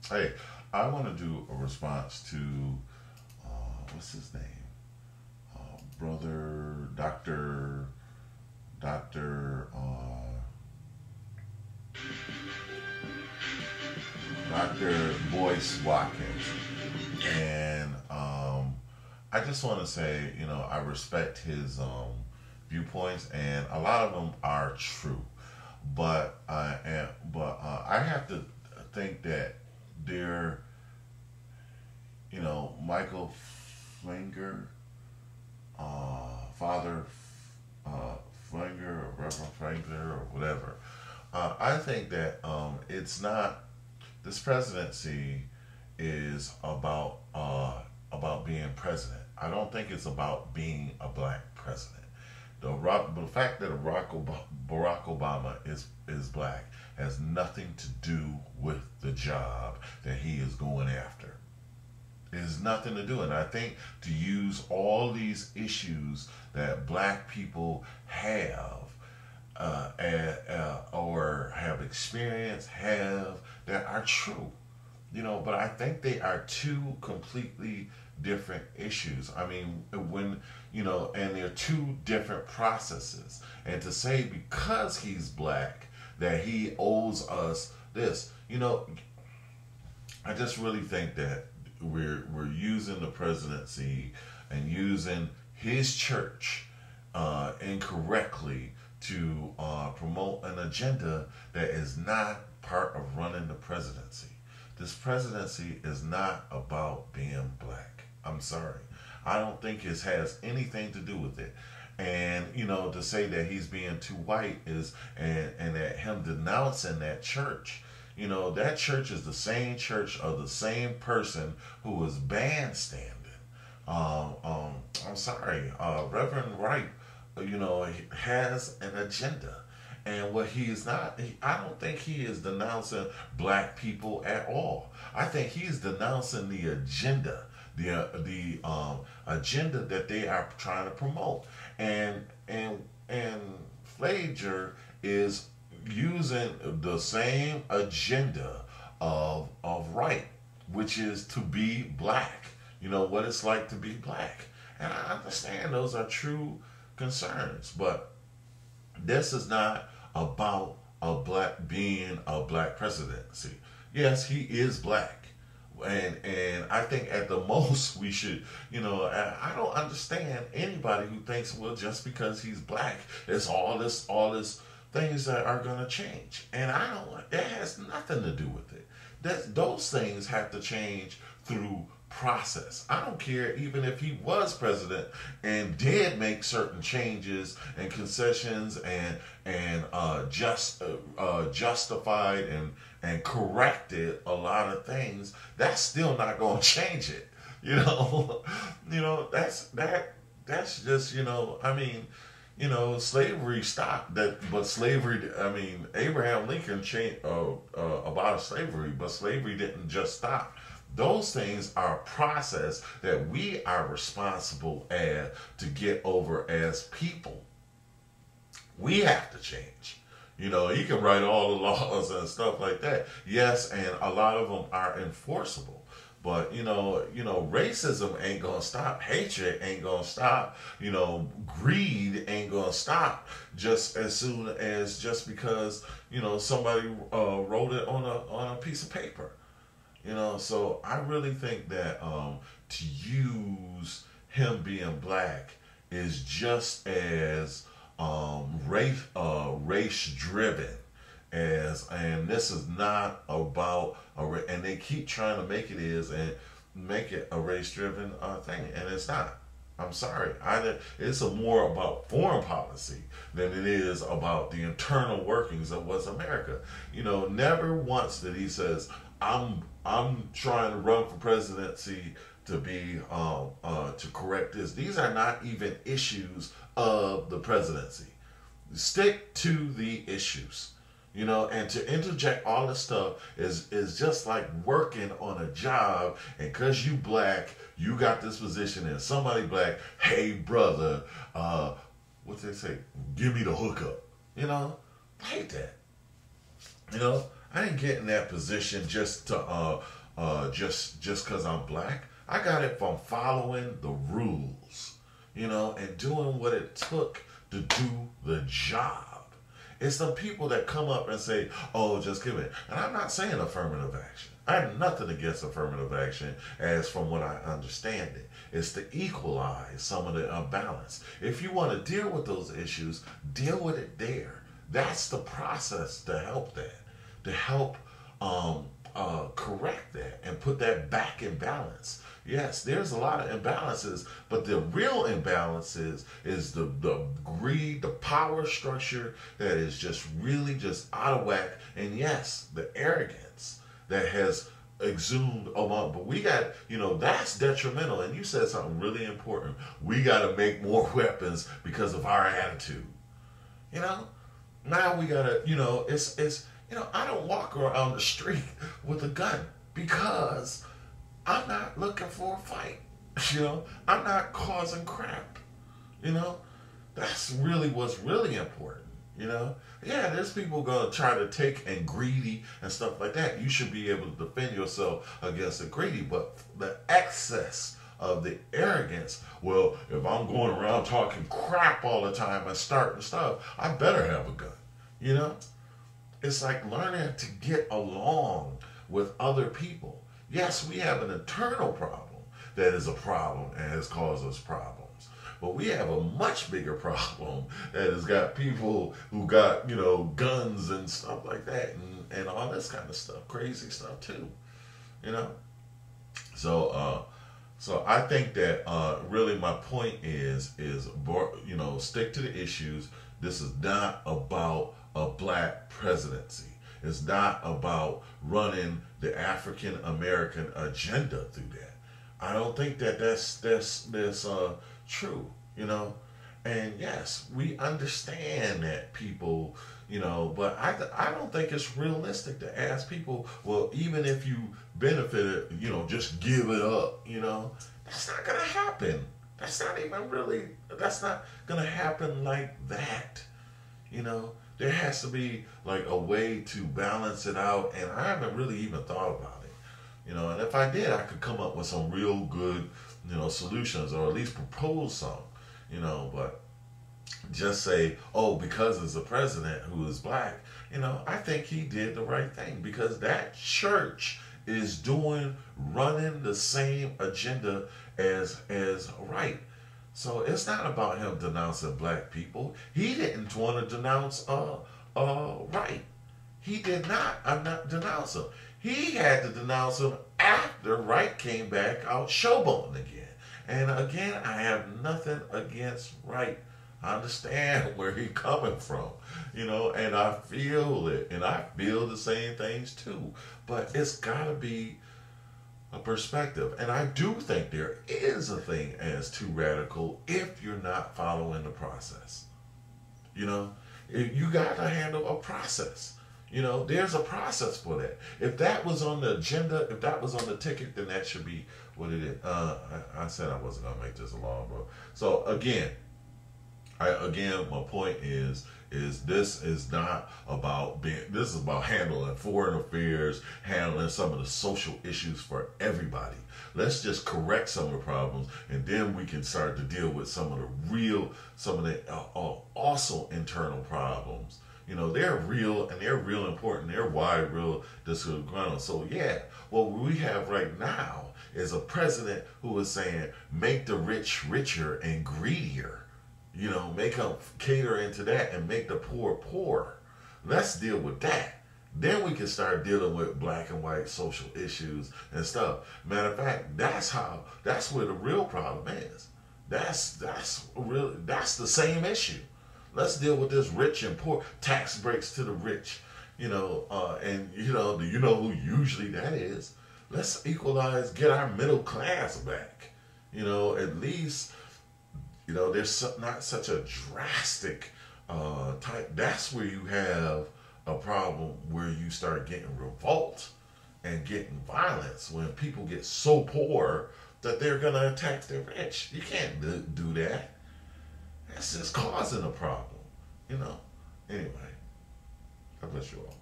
Hey, I want to do a response to what's his name, brother Doctor Boyce Watkins, and I just want to say, I respect his viewpoints, and a lot of them are true, but I have to think that they're, Michael Flinger, Father uh, Flinger or Reverend Flinger or whatever. I think that it's not, this presidency is about being president. I don't think it's about being a black president. The fact that Barack Obama is black has nothing to do with the job that he is going after. It has nothing to do. And I think to use all these issues that black people have or have experienced, that are true, but I think they are two completely different issues. I mean, and they're two different processes. And to say because he's black that he owes us this, I just really think that we're using the presidency and using his church incorrectly to promote an agenda that is not part of running the presidency. This presidency is not about being black. I'm sorry. I don't think it has anything to do with it. And to say that he's being too white is and that him denouncing that church. That church is the same church of the same person who was bandstanding. I'm sorry, Reverend Wright, has an agenda. And what he is not, I don't think he is denouncing black people at all. I think he's denouncing the agenda, the agenda that they are trying to promote. And Pfleger is using the same agenda of Wright, which is to be black. What it's like to be black. And I understand those are true concerns, but this is not about being a black presidency. Yes, he is black, and I think at the most we should, I don't understand anybody who thinks, well, just because he's black, it's all this things that are going to change, and I don't. It has nothing to do with it. Those things have to change through process. I don't care even if he was president and did make certain changes and concessions and justified and corrected a lot of things. That's still not going to change it. That's just I mean. Slavery stopped that, but slavery. I mean, Abraham Lincoln changed abolished slavery, but slavery didn't just stop. Those things are a process that we are responsible to get over as people. We have to change. You can write all the laws and stuff like that. Yes, and a lot of them are enforceable. But racism ain't gonna stop. Hatred ain't gonna stop. Greed ain't gonna stop just as soon as just because somebody wrote it on a piece of paper. So I really think that to use him being black is just as race driven and this is not about and they keep trying to make it a race driven thing, and it's not. I'm sorry. It's more about foreign policy than it is about the internal workings of what's America. Never once that he says, I'm trying to run for presidency to be to correct this. These are not even issues of the presidency. Stick to the issues. And to interject all this stuff is just like working on a job, and because you black, you got this position, and somebody black, hey brother, what they say, give me the hookup. I hate that. I didn't get in that position just to just because I'm black. I got it from following the rules, and doing what it took to do the job. It's the people that come up and say, "Oh, just give it." And I'm not saying affirmative action. I have nothing against affirmative action, as from what I understand it. It's to equalize some of the imbalance. If you want to deal with those issues, deal with it there. That's the process to help that, to help correct that and put that back in balance. Yes, there's a lot of imbalances, but the real imbalances is the greed, the power structure that is just really just out of whack, and yes, the arrogance that has exhumed among. But we got, that's detrimental. And you said something really important. We got to make more weapons because of our attitude. Now we got to, I don't walk around the street with a gun because I'm not looking for a fight. I'm not causing crap. That's really what's really important. Yeah, there's people gonna try to take and greedy and stuff like that. You should be able to defend yourself against the greedy, but the excess of the arrogance. Well, if I'm going around talking crap all the time and starting stuff, I better have a gun. It's like learning to get along with other people. Yes, we have an internal problem that is a problem and has caused us problems. But we have a much bigger problem that has got people who got, guns and stuff like that and all this kind of stuff, crazy stuff too, So I think that really my point is stick to the issues. This is not about a black presidency. It's not about running the African American agenda through that. I don't think that's true, And yes, we understand that people, but I don't think it's realistic to ask people, well, even if you benefited, just give it up, That's not going to happen. That's not going to happen like that, There has to be like a way to balance it out, and I haven't really even thought about it. And if I did, I could come up with some real good, solutions, or at least propose some, but just say, oh, because it's a president who is black, I think he did the right thing, because that church is running the same agenda as Wright. So it's not about him denouncing black people. He didn't want to denounce Wright. He did not. I'm not denouncing him. He had to denounce him after Wright came back out showboating again. And again, I have nothing against Wright. I understand where he's coming from, and I feel it, and I feel the same things too. But it's got to be a perspective. And I do think there is a thing as too radical if you're not following the process. You got to handle a process. There's a process for that. If that was on the agenda, if that was on the ticket, then that should be what it is. I said I wasn't going to make this long, bro. So again, my point is this is not about this is about handling foreign affairs, handling some of the social issues for everybody. Let's just correct some of the problems, and then we can start to deal with some of the also internal problems. They're real, and they're real important. They're wide, real disagreement. So yeah, what we have right now is a president who is saying, make the rich richer and greedier. Make them cater into that and make the poor poorer. Let's deal with that. Then we can start dealing with black and white social issues and stuff. Matter of fact, that's where the real problem is. That's the same issue. Let's deal with this rich and poor, tax breaks to the rich, and do you know who usually that is? Let's equalize, get our middle class back. At least, there's not such a drastic type. That's where you have a problem where you start getting revolt and getting violence when people get so poor that they're going to attack the rich. You can't do that. That's just causing a problem, Anyway, God bless you all.